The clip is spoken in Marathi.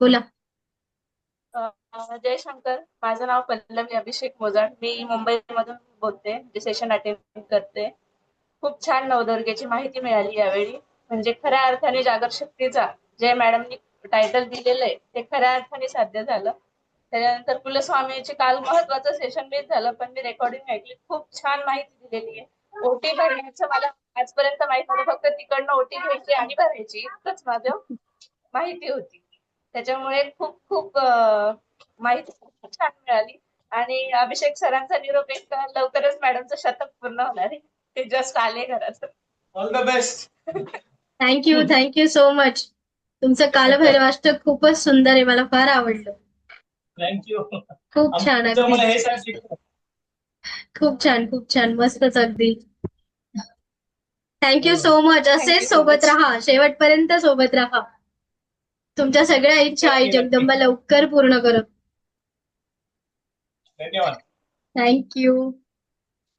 बोला. जयशंकर. माझं नाव पल्लवी अभिषेक मोजाड. मी मुंबईमधून बोलते. जे सेशन अटेंड करते. खूप छान नवदुर्गेची माहिती मिळाली यावेळी. म्हणजे खऱ्या अर्थाने जागर शक्तीचा जे मॅडमनी टायटल दिलेलं आहे ते खऱ्या अर्थाने साध्य झालं. त्याच्यानंतर कुलस्वामीचे काल महत्वाचं सेशन मिस झालं, पण मी रेकॉर्डिंग ऐकली. खूप छान माहिती दिलेली आहे. ओटी भरण्याचं मला आजपर्यंत माहित नव्हतं. फक्त तिकडनं ओटी घ्यायची आणि भरायची इतकंच माझं माहिती होती. त्याच्यामुळे खूप खूप माहिती खूप छान मिळाली. आणि अभिषेक सरांचा निरोप एक लवकरच मॅडमचं शतक पूर्ण होणार आहे. ते जस्ट आले घरात. All the best. Thank you so much. तुमचं कालभैरवाष्टक खूपच सुंदर आहे. मला फार आवडलं. थँक्यू. खूप छान. मला अगदी हे सांगितलं. खूप छान, खूप छान. मस्तच अगदी. Thank you so much. थँक्यू असेच सो सोबत मच. राहा. शेवटपर्यंत सोबत राहा. तुमच्या सगळ्या इच्छा आई नक्की नक्की. जगदंबा लवकर पूर्ण करो. धन्यवाद. थँक्यू.